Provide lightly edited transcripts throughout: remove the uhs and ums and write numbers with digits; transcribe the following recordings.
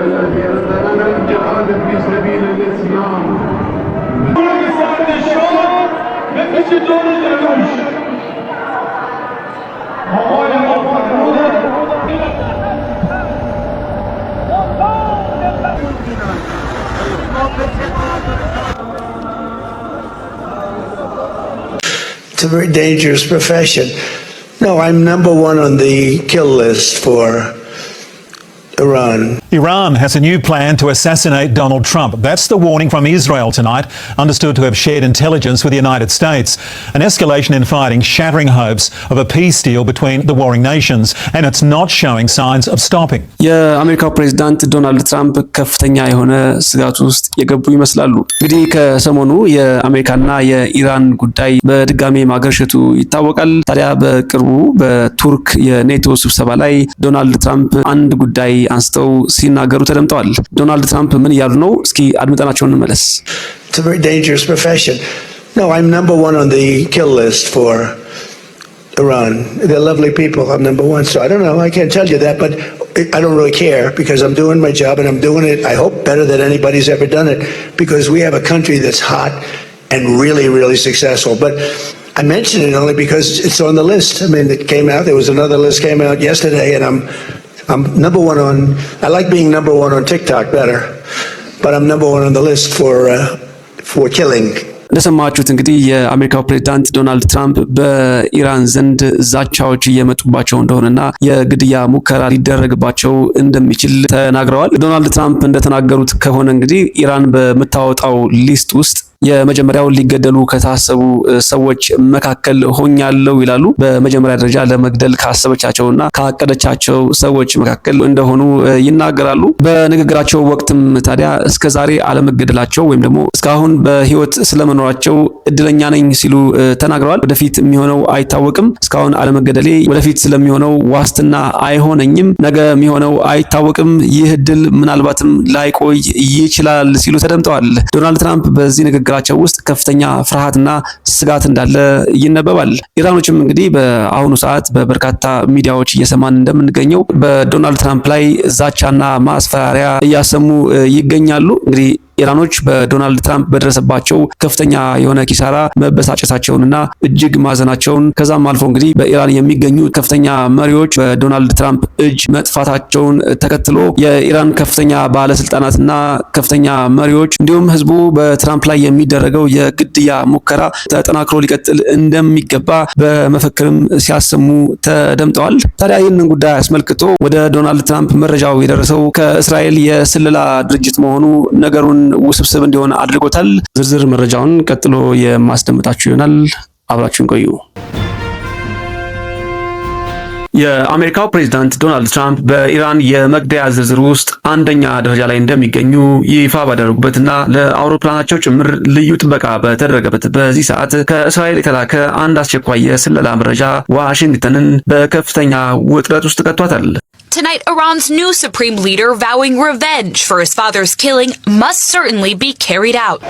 الذي أرسلنا الجهاد في سبيل الإسلام. It's a very dangerous profession. No, I'm number one on the kill list for Iran. Iran has a new plan to assassinate Donald Trump. That's the warning from Israel tonight, understood to have shared intelligence with the United States. An escalation in fighting shattering hopes of a peace deal between the warring nations, and it's not showing signs of stopping. የአሜሪካው ፕሬዝዳንት ዶናልድ ትራምፕ ከፍተኛ የሆነ ስጋት ውስጥ የገቡ ይመስላሉ። እንግዲህ ከሰሞኑ የአሜሪካና የኢራን ጉዳይ በድጋሚ ማገርሸቱ ይታወቃል። ታዲያ በቅርቡ በቱርክ የኔቶ ስብሰባ ላይ ዶናልድ ትራምፕ አንድ ጉዳይ አንስተው ሲናገሩ ተደምጠዋል። ዶናልድ ትራምፕ ምን እያሉ ነው? እስኪ አድምጠናቸው እንመለስ። It's a very dangerous profession. No, I'm number one on the kill list for Iran. They're lovely people. I'm number one. So I don't know. I can't tell you that, but I don't really care because I'm doing my job and I'm doing it, I hope, better than anybody's ever done it because we have a country that's hot and really, really successful. But I mention it only because it's on the list. I mean, it came out. There was another list came out yesterday, and I'm number one on. I like being number one on TikTok better, but I'm number one on the list for killing. እንደሰማችሁት እንግዲህ የአሜሪካው ፕሬዝዳንት ዶናልድ ትራምፕ በኢራን ዘንድ ዛቻዎች እየመጡባቸው እንደሆነና የግድያ ሙከራ ሊደረግባቸው እንደሚችል ተናግረዋል። ዶናልድ ትራምፕ እንደተናገሩት ከሆነ እንግዲህ ኢራን በምታወጣው ሊስት ውስጥ የመጀመሪያው ሊገደሉ ከታሰቡ ሰዎች መካከል ሆኛለሁ ይላሉ። በመጀመሪያ ደረጃ ለመግደል ካሰበቻቸውና ካቀደቻቸው ሰዎች መካከል እንደሆኑ ይናገራሉ። በንግግራቸው ወቅትም ታዲያ እስከዛሬ አለመገደላቸው ወይም ደግሞ እስካሁን በህይወት ስለመኖራቸው እድለኛ ነኝ ሲሉ ተናግረዋል። ወደፊት የሚሆነው አይታወቅም። እስካሁን አለመገደሌ ወደፊት ስለሚሆነው ዋስትና አይሆነኝም። ነገ የሚሆነው አይታወቅም። ይህ እድል ምናልባትም ላይቆይ ይችላል ሲሉ ተደምጠዋል። ዶናልድ ትራምፕ በዚህ ንግግር ውስጥ ከፍተኛ ፍርሃትና ስጋት እንዳለ ይነበባል። ኢራኖችም እንግዲህ በአሁኑ ሰዓት በበርካታ ሚዲያዎች እየሰማን እንደምንገኘው በዶናልድ ትራምፕ ላይ ዛቻና ማስፈራሪያ እያሰሙ ይገኛሉ። እንግዲህ ኢራኖች በዶናልድ ትራምፕ በደረሰባቸው ከፍተኛ የሆነ ኪሳራ መበሳጨታቸውንና እጅግ ማዘናቸውን ከዛም አልፎ እንግዲህ በኢራን የሚገኙ ከፍተኛ መሪዎች በዶናልድ ትራምፕ እጅ መጥፋታቸውን ተከትሎ የኢራን ከፍተኛ ባለስልጣናትና ከፍተኛ መሪዎች እንዲሁም ህዝቡ በትራምፕ ላይ የሚደረገው የግድያ ሙከራ ተጠናክሮ ሊቀጥል እንደሚገባ በመፈክርም ሲያሰሙ ተደምጠዋል። ታዲያ ይህንን ጉዳይ አስመልክቶ ወደ ዶናልድ ትራምፕ መረጃው የደረሰው ከእስራኤል የስለላ ድርጅት መሆኑ ነገሩን ውስብስብ እንዲሆን አድርጎታል። ዝርዝር መረጃውን ቀጥሎ የማስደምጣችሁ ይሆናል። አብራችሁን ቆዩ። የአሜሪካው ፕሬዝዳንት ዶናልድ ትራምፕ በኢራን የመግደያ ዝርዝር ውስጥ አንደኛ ደረጃ ላይ እንደሚገኙ ይፋ ባደረጉበትና ለአውሮፕላናቸው ጭምር ልዩ ጥበቃ በተደረገበት በዚህ ሰዓት ከእስራኤል የተላከ አንድ አስቸኳይ የስለላ መረጃ ዋሽንግተንን በከፍተኛ ውጥረት ውስጥ ከቷታል። Tonight, Iran's new supreme leader vowing revenge for his father's killing must certainly be carried out.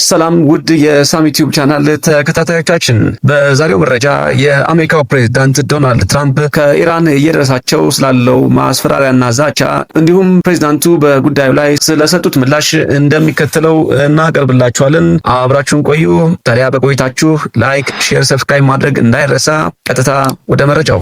ሰላም ውድ የሳሚ ዩቲዩብ ቻናል ተከታታዮቻችን፣ በዛሬው መረጃ የአሜሪካው ፕሬዝዳንት ዶናልድ ትራምፕ ከኢራን እየደረሳቸው ስላለው ማስፈራሪያና ዛቻ እንዲሁም ፕሬዝዳንቱ በጉዳዩ ላይ ስለሰጡት ምላሽ እንደሚከተለው እናቀርብላችኋለን። አብራችሁን ቆዩ። ታዲያ በቆይታችሁ ላይክ፣ ሼር፣ ሰብስክራይብ ማድረግ እንዳይረሳ። ቀጥታ ወደ መረጃው።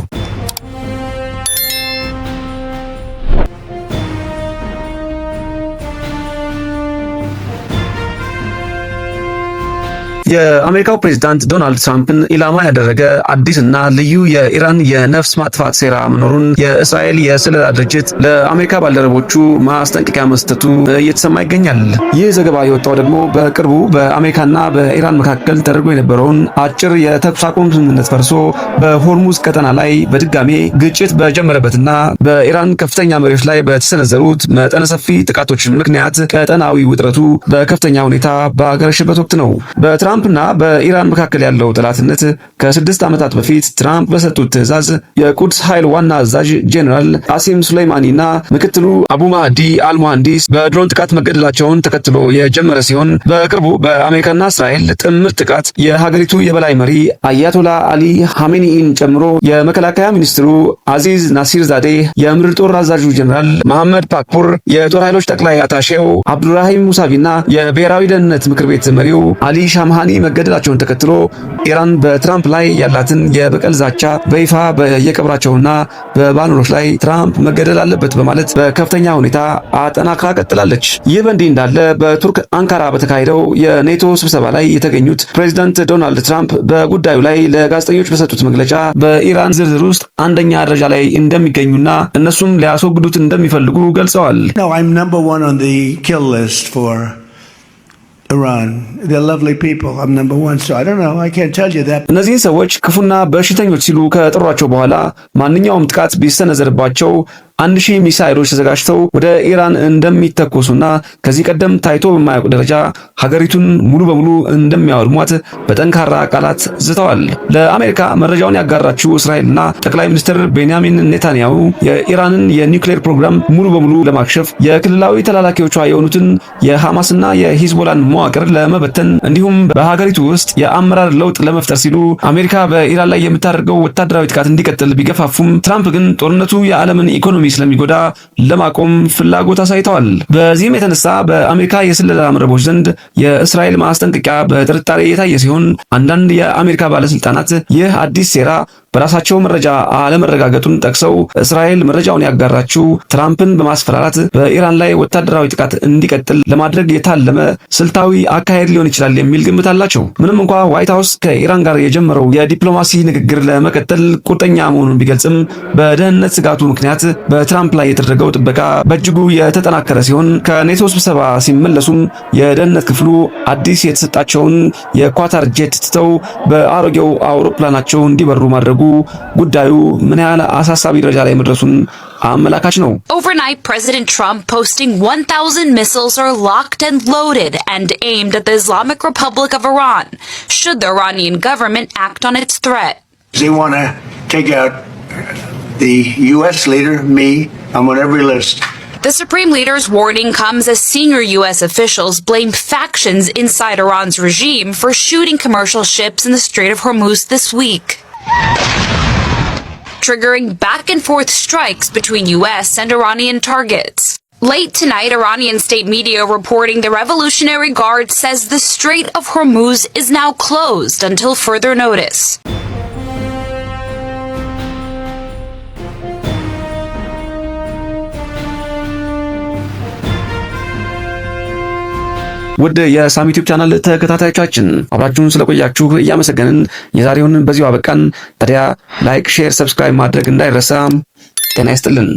የአሜሪካው ፕሬዝዳንት ዶናልድ ትራምፕን ኢላማ ያደረገ አዲስና ልዩ የኢራን የነፍስ ማጥፋት ሴራ መኖሩን የእስራኤል የስለላ ድርጅት ለአሜሪካ ባልደረቦቹ ማስጠንቀቂያ መስጠቱ እየተሰማ ይገኛል። ይህ ዘገባ የወጣው ደግሞ በቅርቡ በአሜሪካና በኢራን መካከል ተደርጎ የነበረውን አጭር የተኩስ አቁም ስምምነት ፈርሶ በሆርሙዝ ቀጠና ላይ በድጋሜ ግጭት በጀመረበትና በኢራን ከፍተኛ መሪዎች ላይ በተሰነዘሩት መጠነ ሰፊ ጥቃቶች ምክንያት ቀጠናዊ ውጥረቱ በከፍተኛ ሁኔታ ባገረሸበት ወቅት ነው። በትራምፕ በትራምፕና በኢራን መካከል ያለው ጠላትነት ከ6 ዓመታት በፊት ትራምፕ በሰጡት ትዕዛዝ የቁድስ ኃይል ዋና አዛዥ ጄኔራል ቃሲም ሱሌይማኒና ምክትሉ አቡ ማህዲ አልሙሃንዲስ በድሮን ጥቃት መገደላቸውን ተከትሎ የጀመረ ሲሆን በቅርቡ በአሜሪካና እስራኤል ጥምር ጥቃት የሀገሪቱ የበላይ መሪ አያቶላ አሊ ሐሜኒኢን ጨምሮ የመከላከያ ሚኒስትሩ አዚዝ ናሲር ዛዴ፣ የምድር ጦር አዛዡ ጄኔራል መሐመድ ፓክፑር፣ የጦር ኃይሎች ጠቅላይ አታሼው አብዱራሂም ሙሳቪና የብሔራዊ ደህንነት ምክር ቤት መሪው አሊ ሻምሃኒ መገደላቸውን ተከትሎ ኢራን በትራምፕ ላይ ያላትን የበቀል ዛቻ በይፋ በየቀብራቸውና በባነሮች ላይ ትራምፕ መገደል አለበት በማለት በከፍተኛ ሁኔታ አጠናክራ ቀጥላለች። ይህ በእንዲህ እንዳለ በቱርክ አንካራ በተካሄደው የኔቶ ስብሰባ ላይ የተገኙት ፕሬዚዳንት ዶናልድ ትራምፕ በጉዳዩ ላይ ለጋዜጠኞች በሰጡት መግለጫ በኢራን ዝርዝር ውስጥ አንደኛ ደረጃ ላይ እንደሚገኙና እነሱም ሊያስወግዱት እንደሚፈልጉ ገልጸዋል። No, I'm number one on the kill list for Iran. They're lovely people. I'm number one, so I don't know. I can't tell you that. እነዚህን ሰዎች ክፉና በሽተኞች ሲሉ ከጠሯቸው በኋላ ማንኛውም ጥቃት ቢሰነዘርባቸው 1000 ሚሳኤሎች ተዘጋጅተው ወደ ኢራን እንደሚተኮሱና ከዚህ ቀደም ታይቶ በማያውቅ ደረጃ ሀገሪቱን ሙሉ በሙሉ እንደሚያወድሟት በጠንካራ ቃላት ዝተዋል። ለአሜሪካ መረጃውን ያጋራችው እስራኤልና ጠቅላይ ሚኒስትር ቤንያሚን ኔታንያሁ የኢራንን የኒውክሌር ፕሮግራም ሙሉ በሙሉ ለማክሸፍ የክልላዊ ተላላኪዎቿ የሆኑትን የሐማስና የሂዝቦላን መዋቅር ለመበተን እንዲሁም በሀገሪቱ ውስጥ የአመራር ለውጥ ለመፍጠር ሲሉ አሜሪካ በኢራን ላይ የምታደርገው ወታደራዊ ጥቃት እንዲቀጥል ቢገፋፉም ትራምፕ ግን ጦርነቱ የዓለምን ኢኮኖሚ ስለሚጎዳ ለማቆም ፍላጎት አሳይተዋል። በዚህም የተነሳ በአሜሪካ የስለላ መረቦች ዘንድ የእስራኤል ማስጠንቀቂያ በጥርጣሬ የታየ ሲሆን አንዳንድ የአሜሪካ ባለስልጣናት ይህ አዲስ ሴራ በራሳቸው መረጃ አለመረጋገጡን ጠቅሰው እስራኤል መረጃውን ያጋራችው ትራምፕን በማስፈራራት በኢራን ላይ ወታደራዊ ጥቃት እንዲቀጥል ለማድረግ የታለመ ስልታዊ አካሄድ ሊሆን ይችላል የሚል ግምት አላቸው። ምንም እንኳ ዋይት ሃውስ ከኢራን ጋር የጀመረው የዲፕሎማሲ ንግግር ለመቀጠል ቁርጠኛ መሆኑን ቢገልጽም በደህንነት ስጋቱ ምክንያት በትራምፕ ላይ የተደረገው ጥበቃ በእጅጉ የተጠናከረ ሲሆን ከኔቶ ስብሰባ ሲመለሱም የደህንነት ክፍሉ አዲስ የተሰጣቸውን የኳታር ጄት ትተው በአሮጌው አውሮፕላናቸው እንዲበሩ ማድረጉ ጉዳዩ ምን ያህል አሳሳቢ ደረጃ ላይ መድረሱን አመላካች ነው። Overnight, President Trump posting 1,000 missiles are locked and loaded and aimed at the Islamic Republic of Iran, should the Iranian government act on its threat. They want to take out the U.S. leader, me. I'm on every list. The Supreme Leader's warning comes as senior U.S. officials blame factions inside Iran's regime for shooting commercial ships in the Strait of Hormuz this week, triggering back-and-forth strikes between U.S. and Iranian targets. Late tonight, Iranian state media reporting the Revolutionary Guard says the Strait of Hormuz is now closed until further notice. ውድ የሳሚ ዩቲዩብ ቻናል ተከታታዮቻችን አብራችሁን ስለቆያችሁ እያመሰገንን የዛሬውን በዚሁ አበቃን። ታዲያ ላይክ፣ ሼር፣ ሰብስክራይብ ማድረግ እንዳይረሳ። ጤና ይስጥልን።